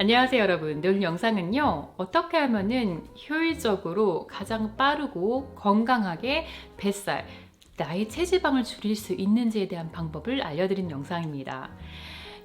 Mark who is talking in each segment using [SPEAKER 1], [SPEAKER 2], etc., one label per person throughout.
[SPEAKER 1] 안녕하세요 여러분. 오늘 영상은요, 어떻게 하면은 효율적으로 가장 빠르고 건강하게 뱃살, 나의 체지방을 줄일 수 있는지에 대한 방법을 알려드리는 영상입니다.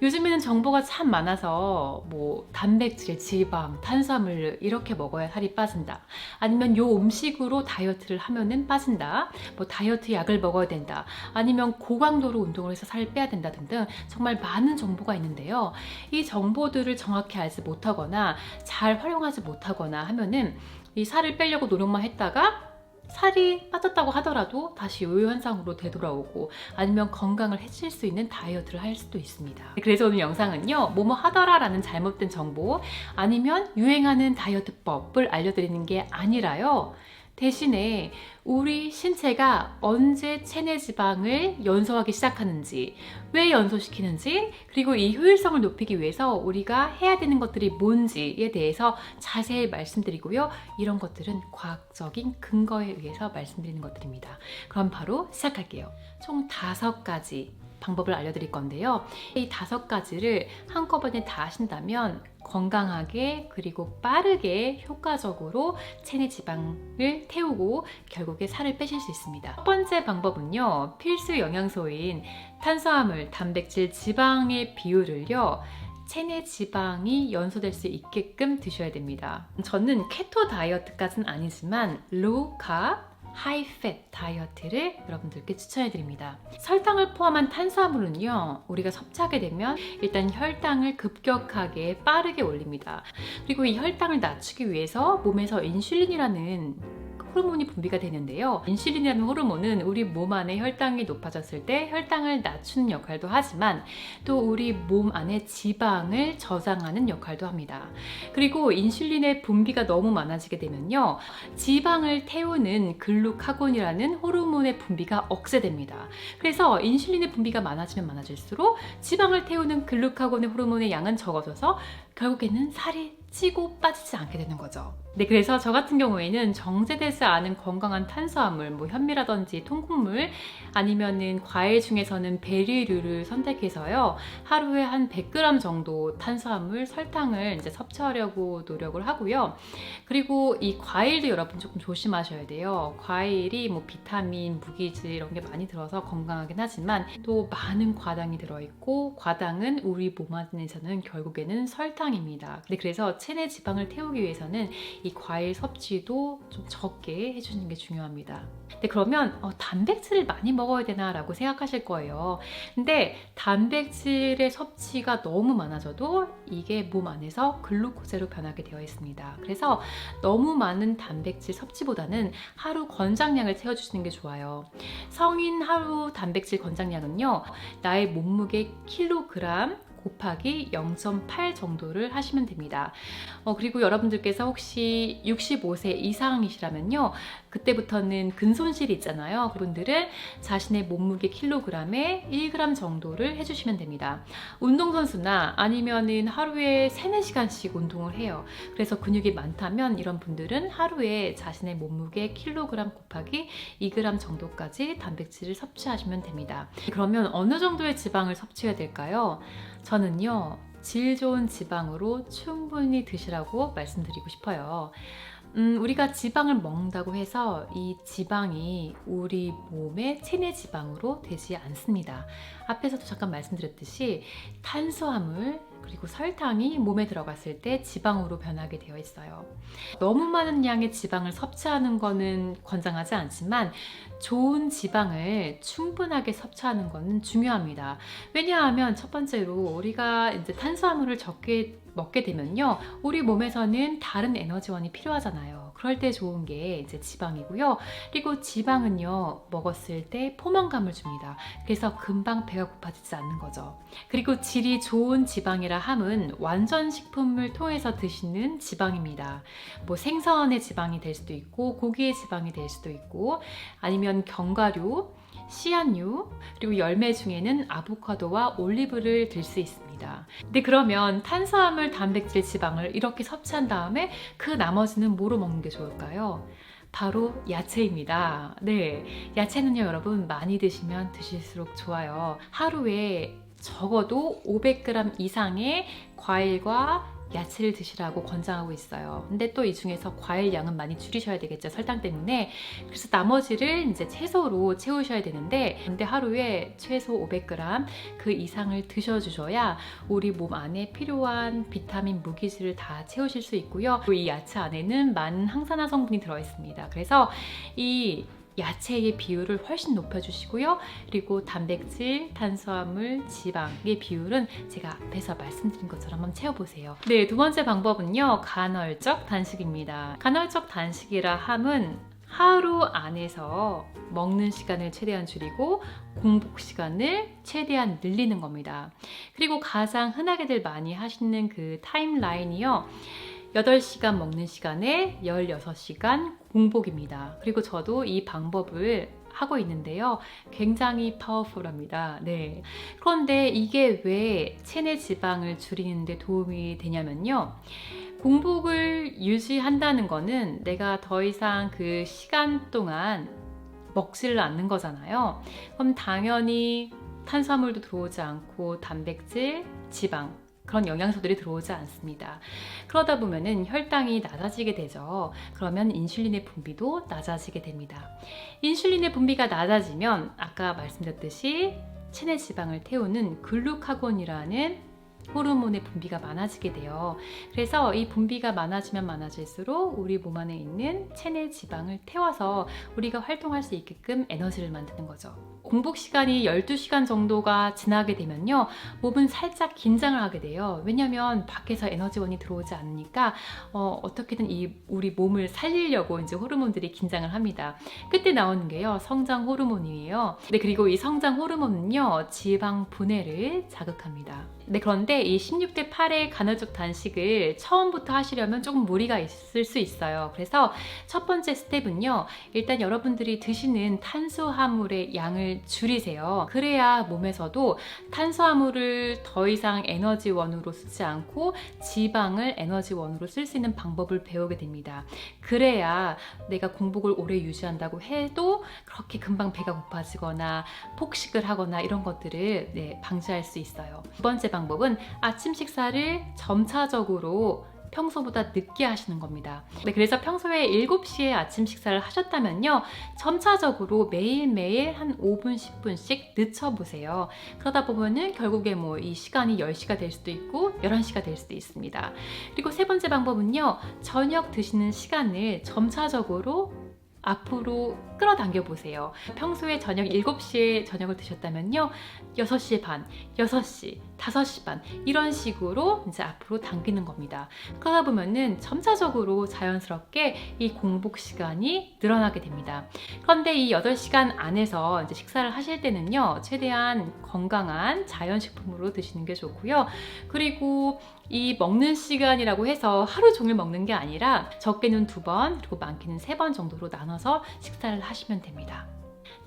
[SPEAKER 1] 요즘에는 정보가 참 많아서 단백질, 지방, 탄수화물 이렇게 먹어야 살이 빠진다, 아니면 요 음식으로 다이어트를 하면은 빠진다, 다이어트 약을 먹어야 된다, 아니면 고강도로 운동을 해서 살을 빼야 된다 등등 정말 많은 정보가 있는데요. 이 정보들을 정확히 알지 못하거나 잘 활용하지 못하거나 하면은 이 살을 빼려고 노력만 했다가 살이 빠졌다고 하더라도 다시 요요 현상으로 되돌아오고, 아니면 건강을 해칠 수 있는 다이어트를 할 수도 있습니다. 그래서 오늘 영상은요, 뭐뭐 하더라 라는 잘못된 정보, 아니면 유행하는 다이어트법을 알려드리는 게 아니라요, 대신에 우리 신체가 언제 체내 지방을 연소하기 시작하는지, 왜 연소시키는지, 그리고 이 효율성을 높이기 위해서 우리가 해야 되는 것들이 뭔지에 대해서 자세히 말씀드리고요. 이런 것들은 과학적인 근거에 의해서 말씀드리는 것들입니다. 그럼 바로 시작할게요. 총 5가지 방법을 알려드릴 건데요. 이 5가지를 한꺼번에 다 하신다면 건강하게 그리고 빠르게 효과적으로 체내 지방을 태우고 결국에 살을 빼실 수 있습니다. 첫 번째 방법은요, 필수 영양소인 탄수화물, 단백질, 지방의 비율을요, 체내 지방이 연소될 수 있게끔 드셔야 됩니다. 저는 케토 다이어트까지는 아니지만 로우 카브 하이팻 다이어트를 여러분들께 추천해 드립니다. 설탕을 포함한 탄수화물은요, 우리가 섭취하게 되면 일단 혈당을 급격하게 빠르게 올립니다. 그리고 이 혈당을 낮추기 위해서 몸에서 인슐린이라는 호르몬이 분비가 되는데요. 인슐린이라는 호르몬은 우리 몸 안에 혈당이 높아졌을 때 혈당을 낮추는 역할도 하지만 또 우리 몸 안에 지방을 저장하는 역할도 합니다. 그리고 인슐린의 분비가 너무 많아지게 되면요, 지방을 태우는 글루카곤이라는 호르몬의 분비가 억제됩니다. 그래서 인슐린의 분비가 많아지면 많아질수록 지방을 태우는 글루카곤의 호르몬의 양은 적어져서 결국에는 살이 찌고 빠지지 않게 되는 거죠. 네, 그래서 저 같은 경우에는 정제되지 않은 건강한 탄수화물, 현미라든지 통곡물, 아니면은 과일 중에서는 베리류를 선택해서요, 하루에 한 100g 정도 탄수화물, 설탕을 이제 섭취하려고 노력을 하고요. 그리고 이 과일도 여러분 조금 조심하셔야 돼요. 과일이 비타민, 무기질 이런 게 많이 들어서 건강하긴 하지만 또 많은 과당이 들어있고, 과당은 우리 몸 안에서는 결국에는 설탕입니다. 네, 그래서 체내 지방을 태우기 위해서는 이 과일 섭취도 좀 적게 해주는 게 중요합니다. 근데 그러면 단백질을 많이 먹어야 되나 라고 생각하실 거예요. 근데 단백질의 섭취가 너무 많아져도 이게 몸 안에서 글루코제로 변하게 되어 있습니다. 그래서 너무 많은 단백질 섭취보다는 하루 권장량을 채워주시는 게 좋아요. 성인 하루 단백질 권장량은요, 나의 몸무게 킬로그램 곱하기 0.8 정도를 하시면 됩니다. 그리고 여러분들께서 혹시 65세 이상이시라면요, 그때부터는 근손실이 있잖아요. 그분들은 자신의 몸무게 킬로그램에 1g 정도를 해주시면 됩니다. 운동선수나 아니면은 하루에 3-4시간씩 운동을 해요. 그래서 근육이 많다면 이런 분들은 하루에 자신의 몸무게 킬로그램 곱하기 2g 정도까지 단백질을 섭취하시면 됩니다. 그러면 어느 정도의 지방을 섭취해야 될까요? 저는요, 질 좋은 지방으로 충분히 드시라고 말씀드리고 싶어요. 우리가 지방을 먹는다고 해서 이 지방이 우리 몸의 체내 지방으로 되지 않습니다. 앞에서도 잠깐 말씀드렸듯이 탄수화물 그리고 설탕이 몸에 들어갔을 때 지방으로 변하게 되어 있어요. 너무 많은 양의 지방을 섭취하는 거는 권장하지 않지만 좋은 지방을 충분하게 섭취하는 거는 중요합니다. 왜냐하면 첫 번째로 우리가 이제 탄수화물을 적게 먹게 되면요, 우리 몸에서는 다른 에너지원이 필요하잖아요. 그럴 때 좋은 게 이제 지방이고요. 그리고 지방은요, 먹었을 때 포만감을 줍니다. 그래서 금방 배가 고파지지 않는 거죠. 그리고 질이 좋은 지방이라 함은 완전 식품을 통해서 드시는 지방입니다. 생선의 지방이 될 수도 있고, 고기의 지방이 될 수도 있고, 아니면 견과류, 씨앗류, 그리고 열매 중에는 아보카도와 올리브를 들 수 있습니다. 근데 그러면 탄수화물, 단백질, 지방을 이렇게 섭취한 다음에 그 나머지는 뭐로 먹는 게 좋을까요? 바로 야채입니다. 네, 야채는요 여러분, 많이 드시면 드실수록 좋아요. 하루에 적어도 500g 이상의 과일과 야채를 드시라고 권장하고 있어요. 근데 또 이 중에서 과일 양은 많이 줄이셔야 되겠죠, 설탕 때문에. 그래서 나머지를 이제 채소로 채우셔야 되는데, 근데 하루에 최소 500g 그 이상을 드셔주셔야 우리 몸 안에 필요한 비타민, 무기질을 다 채우실 수 있고요. 또 이 야채 안에는 많은 항산화 성분이 들어있습니다. 그래서 이 야채의 비율을 훨씬 높여주시고요. 그리고 단백질, 탄수화물, 지방의 비율은 제가 앞에서 말씀드린 것처럼 한번 채워보세요. 네, 두 번째 방법은요, 간헐적 단식입니다. 간헐적 단식이라 함은 하루 안에서 먹는 시간을 최대한 줄이고 공복 시간을 최대한 늘리는 겁니다. 그리고 가장 흔하게들 많이 하시는 그 타임라인이요, 8시간 먹는 시간에 16시간 공복입니다. 그리고 저도 이 방법을 하고 있는데요. 굉장히 파워풀합니다. 네. 그런데 이게 왜 체내 지방을 줄이는 데 도움이 되냐면요. 공복을 유지한다는 거는 내가 더 이상 그 시간 동안 먹지를 않는 거잖아요. 그럼 당연히 탄수화물도 들어오지 않고 단백질, 지방, 그런 영양소들이 들어오지 않습니다. 그러다 보면은 혈당이 낮아지게 되죠. 그러면 인슐린의 분비도 낮아지게 됩니다. 인슐린의 분비가 낮아지면 아까 말씀드렸듯이 체내 지방을 태우는 글루카곤이라는 호르몬의 분비가 많아지게 돼요. 그래서 이 분비가 많아지면 많아질수록 우리 몸 안에 있는 체내 지방을 태워서 우리가 활동할 수 있게끔 에너지를 만드는 거죠. 공복 시간이 12시간 정도가 지나게 되면요, 몸은 살짝 긴장을 하게 돼요. 왜냐면 밖에서 에너지원이 들어오지 않으니까 어떻게든 우리 몸을 살리려고 이제 호르몬들이 긴장을 합니다. 그때 나오는 게요, 성장 호르몬이에요. 네, 그리고 이 성장 호르몬은요, 지방 분해를 자극합니다. 네, 그런데 이 16대 8의 간헐적 단식을 처음부터 하시려면 조금 무리가 있을 수 있어요. 그래서 첫 번째 스텝은요, 일단 여러분들이 드시는 탄수화물의 양을 줄이세요. 그래야 몸에서도 탄수화물을 더 이상 에너지원으로 쓰지 않고 지방을 에너지원으로 쓸 수 있는 방법을 배우게 됩니다. 그래야 내가 공복을 오래 유지한다고 해도 그렇게 금방 배가 고파지거나 폭식을 하거나 이런 것들을 방지할 수 있어요. 두 번째 방법은 아침 식사를 점차적으로 평소보다 늦게 하시는 겁니다. 네, 그래서 평소에 7시에 아침 식사를 하셨다면요, 점차적으로 매일매일 한 5분, 10분씩 늦춰보세요. 그러다 보면은 결국에 이 시간이 10시가 될 수도 있고 11시가 될 수도 있습니다. 그리고 세 번째 방법은요, 저녁 드시는 시간을 점차적으로 앞으로 끌어당겨 보세요. 평소에 저녁 7시에 저녁을 드셨다면요, 6시 반, 6시, 5시 반 이런 식으로 이제 앞으로 당기는 겁니다. 그러다 보면은 점차적으로 자연스럽게 이 공복 시간이 늘어나게 됩니다. 그런데 이 8시간 안에서 이제 식사를 하실 때는요, 최대한 건강한 자연식품으로 드시는 게 좋고요. 그리고 이 먹는 시간이라고 해서 하루 종일 먹는 게 아니라 적게는 2번, 그리고 많게는 3번 정도로 나눠서 식사를 하시면 됩니다.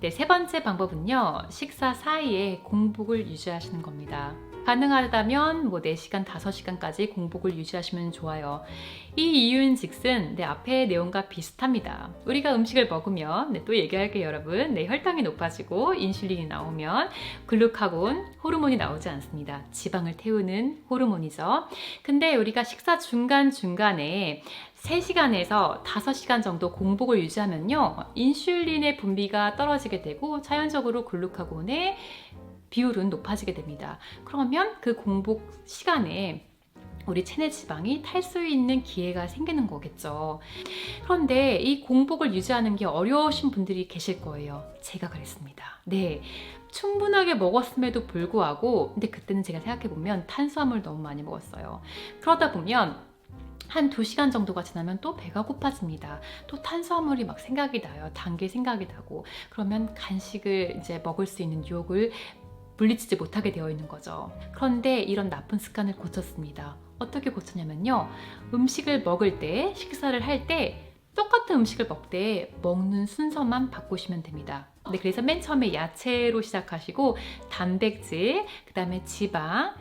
[SPEAKER 1] 네, 세 번째 방법은요, 식사 사이에 공복을 유지하시는 겁니다. 가능하다면 4시간, 5시간까지 공복을 유지하시면 좋아요. 이 이유인 즉슨 앞에 내용과 비슷합니다. 우리가 음식을 먹으면, 또 얘기할게요 여러분, 혈당이 높아지고 인슐린이 나오면 글루카곤 호르몬이 나오지 않습니다. 지방을 태우는 호르몬이죠. 근데 우리가 식사 중간중간에 3시간에서 5시간 정도 공복을 유지하면요, 인슐린의 분비가 떨어지게 되고 자연적으로 글루카곤의 비율은 높아지게 됩니다. 그러면 그 공복 시간에 우리 체내 지방이 탈 수 있는 기회가 생기는 거겠죠. 그런데 이 공복을 유지하는 게 어려우신 분들이 계실 거예요. 제가 그랬습니다. 네. 충분하게 먹었음에도 불구하고, 근데 그때는 제가 생각해보면 탄수화물 너무 많이 먹었어요. 그러다 보면 한 2시간 정도가 지나면 또 배가 고파집니다. 또 탄수화물이 막 생각이 나요. 단 게 생각이 나고. 그러면 간식을 이제 먹을 수 있는 유혹을 물리치지 못하게 되어 있는 거죠. 그런데 이런 나쁜 습관을 고쳤습니다. 어떻게 고쳤냐면요, 음식을 먹을 때, 식사를 할 때 똑같은 음식을 먹는 순서만 바꾸시면 됩니다. 네, 그래서 맨 처음에 야채로 시작하시고 단백질, 그 다음에 지방,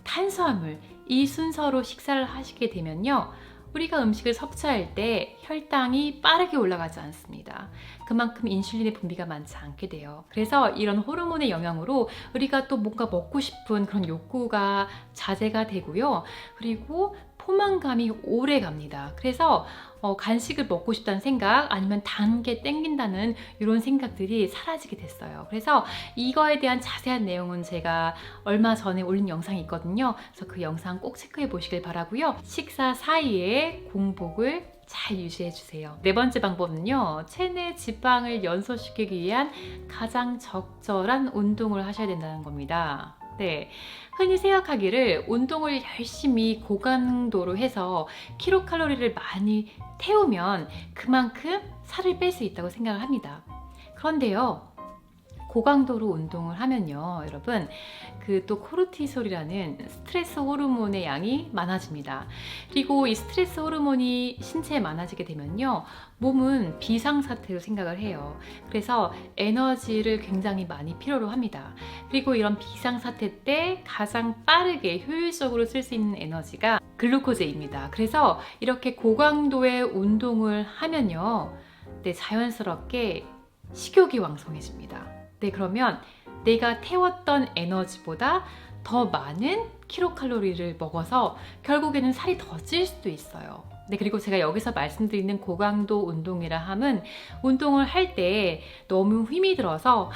[SPEAKER 1] 탄수화물 이 순서로 식사를 하시게 되면요, 우리가 음식을 섭취할 때 혈당이 빠르게 올라가지 않습니다. 그만큼 인슐린의 분비가 많지 않게 돼요. 그래서 이런 호르몬의 영향으로 우리가 또 뭔가 먹고 싶은 그런 욕구가 자제가 되고요. 그리고 포만감이 오래 갑니다. 그래서 간식을 먹고 싶다는 생각 아니면 단 게 땡긴다는 이런 생각들이 사라지게 됐어요. 그래서 이거에 대한 자세한 내용은 제가 얼마 전에 올린 영상이 있거든요. 그래서 그 영상 꼭 체크해 보시길 바라고요. 식사 사이에 공복을 잘 유지해 주세요. 네 번째 방법은요, 체내 지방을 연소시키기 위한 가장 적절한 운동을 하셔야 된다는 겁니다. 네, 흔히 생각하기를 운동을 열심히 고강도로 해서 킬로칼로리를 많이 태우면 그만큼 살을 뺄 수 있다고 생각을 합니다. 그런데요, 고강도로 운동을 하면요, 여러분, 그 또 코르티솔이라는 스트레스 호르몬의 양이 많아집니다. 그리고 이 스트레스 호르몬이 신체에 많아지게 되면요, 몸은 비상사태로 생각을 해요. 그래서 에너지를 굉장히 많이 필요로 합니다. 그리고 이런 비상사태 때 가장 빠르게 효율적으로 쓸 수 있는 에너지가 글루코즈입니다. 그래서 이렇게 고강도의 운동을 하면요, 네, 자연스럽게 식욕이 왕성해집니다. 네, 그러면 내가 태웠던 에너지보다 더 많은 킬로칼로리를 먹어서 결국에는 살이 더 찔 수도 있어요. 네, 그리고 제가 여기서 말씀드리는 고강도 운동이라 함은 운동을 할 때 너무 힘이 들어서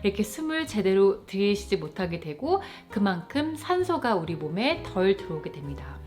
[SPEAKER 1] 이렇게 숨을 제대로 들이쉬지 못하게 되고 그만큼 산소가 우리 몸에 덜 들어오게 됩니다.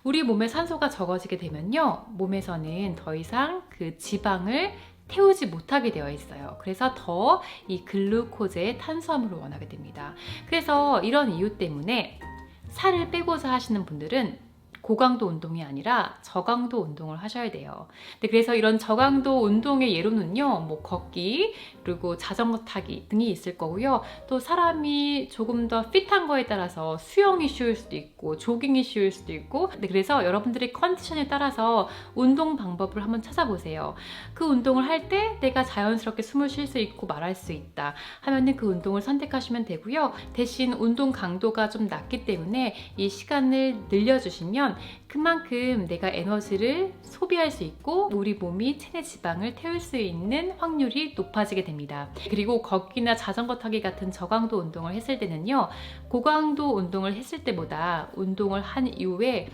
[SPEAKER 1] 우리 몸에 산소가 적어지게 되면요, 몸에서는 더 이상 그 지방을 태우지 못하게 되어 있어요. 그래서 더 이 글루코즈의 탄수화물을 원하게 됩니다. 그래서 이런 이유 때문에 살을 빼고자 하시는 분들은 고강도 운동이 아니라 저강도 운동을 하셔야 돼요. 네, 그래서 이런 저강도 운동의 예로는요, 뭐 걷기, 그리고 자전거 타기 등이 있을 거고요. 또 사람이 조금 더 핏한 거에 따라서 수영이 쉬울 수도 있고 조깅이 쉬울 수도 있고, 네, 그래서 여러분들의 컨디션에 따라서 운동 방법을 한번 찾아보세요. 그 운동을 할 때 내가 자연스럽게 숨을 쉴 수 있고 말할 수 있다 하면은 그 운동을 선택하시면 되고요. 대신 운동 강도가 좀 낮기 때문에 이 시간을 늘려주시면 그만큼 내가 에너지를 소비할 수 있고 우리 몸이 체내 지방을 태울 수 있는 확률이 높아지게 됩니다. 그리고 걷기나 자전거 타기 같은 저강도 운동을 했을 때는요, 고강도 운동을 했을 때보다 운동을 한 이후에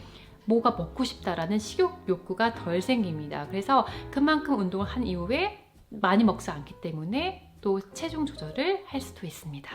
[SPEAKER 1] 뭐가 먹고 싶다라는 식욕 욕구가 덜 생깁니다. 그래서 그만큼 운동을 한 이후에 많이 먹지 않기 때문에 또 체중 조절을 할 수도 있습니다.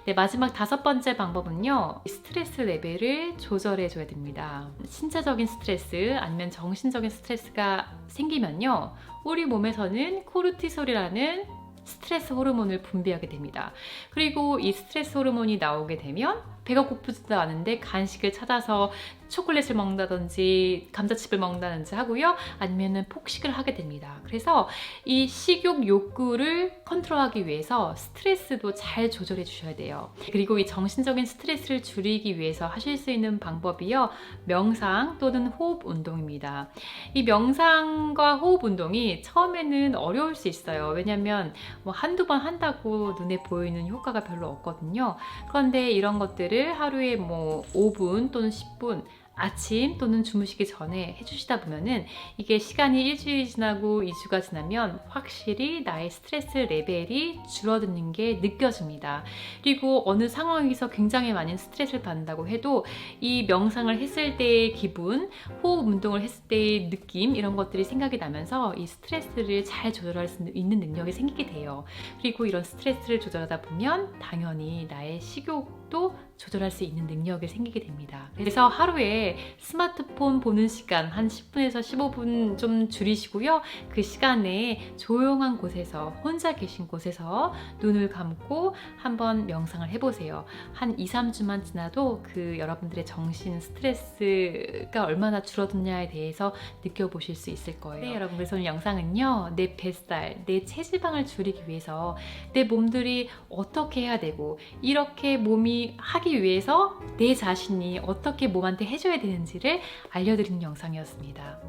[SPEAKER 1] 네, 마지막 다섯 번째 방법은요, 스트레스 레벨을 조절해 줘야 됩니다. 신체적인 스트레스 아니면 정신적인 스트레스가 생기면요, 우리 몸에서는 코르티솔이라는 스트레스 호르몬을 분비하게 됩니다. 그리고 이 스트레스 호르몬이 나오게 되면 배가 고프지도 않은데 간식을 찾아서 초콜릿을 먹는다든지 감자칩을 먹는다든지 하고요, 아니면은 폭식을 하게 됩니다. 그래서 이 식욕 욕구를 컨트롤하기 위해서 스트레스도 잘 조절해 주셔야 돼요. 그리고 이 정신적인 스트레스를 줄이기 위해서 하실 수 있는 방법이요, 명상 또는 호흡 운동입니다. 이 명상과 호흡 운동이 처음에는 어려울 수 있어요. 왜냐면 뭐 한두 번 한다고 눈에 보이는 효과가 별로 없거든요. 그런데 이런 것들을 하루에 뭐 5분 또는 10분 아침 또는 주무시기 전에 해주시다 보면은 이게 시간이 일주일이 지나고 2주가 지나면 확실히 나의 스트레스 레벨이 줄어드는 게 느껴집니다. 그리고 어느 상황에서 굉장히 많은 스트레스를 받는다고 해도 이 명상을 했을 때의 기분, 호흡 운동을 했을 때의 느낌, 이런 것들이 생각이 나면서 이 스트레스를 잘 조절할 수 있는 능력이 생기게 돼요. 그리고 이런 스트레스를 조절하다 보면 당연히 나의 식욕도 조절할 수 있는 능력이 생기게 됩니다. 그래서 하루에 스마트폰 보는 시간 한 10분에서 15분 좀 줄이시고요. 그 시간에 조용한 곳에서, 혼자 계신 곳에서 눈을 감고 한번 명상을 해보세요. 한 2, 3주만 지나도 그 여러분들의 정신 스트레스가 얼마나 줄어드냐에 대해서 느껴보실 수 있을 거예요. 네, 여러분, 그래서 오늘 영상은요, 내 뱃살, 내 체지방을 줄이기 위해서 내 몸들이 어떻게 해야 되고, 이렇게 몸이 하기 위해서 내 자신이 어떻게 몸한테 해줘야 되는지를 알려드리는 영상이었습니다.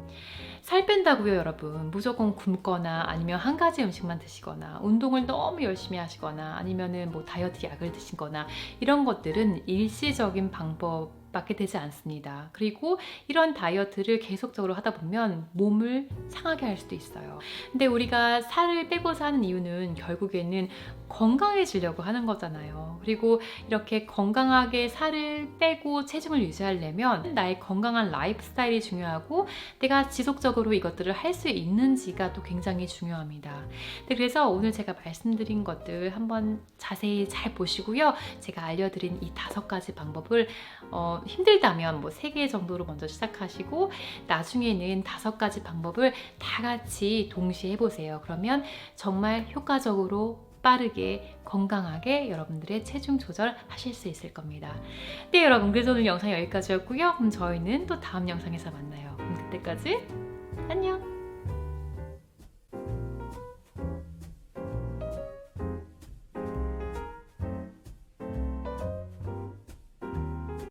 [SPEAKER 1] 살 뺀다고요, 여러분, 무조건 굶거나 아니면 한 가지 음식만 드시거나 운동을 너무 열심히 하시거나 아니면은 뭐 다이어트 약을 드시거나 이런 것들은 일시적인 방법 맞게 되지 않습니다. 그리고 이런 다이어트를 계속적으로 하다 보면 몸을 상하게 할 수도 있어요. 근데 우리가 살을 빼고자 하는 이유는 결국에는 건강해지려고 하는 거잖아요. 그리고 이렇게 건강하게 살을 빼고 체중을 유지하려면 나의 건강한 라이프 스타일이 중요하고 내가 지속적으로 이것들을 할 수 있는지가 또 굉장히 중요합니다. 그래서 오늘 제가 말씀드린 것들 한번 자세히 잘 보시고요. 제가 알려드린 이 5가지 방법을 힘들다면 뭐 3개 정도로 먼저 시작하시고 나중에는 5가지 방법을 다 같이 동시에 해보세요. 그러면 정말 효과적으로 빠르게 건강하게 여러분들의 체중 조절 하실 수 있을 겁니다. 네, 여러분, 그래서 오늘 영상 여기까지였고요. 그럼 저희는 또 다음 영상에서 만나요. 그럼 그때까지 안녕.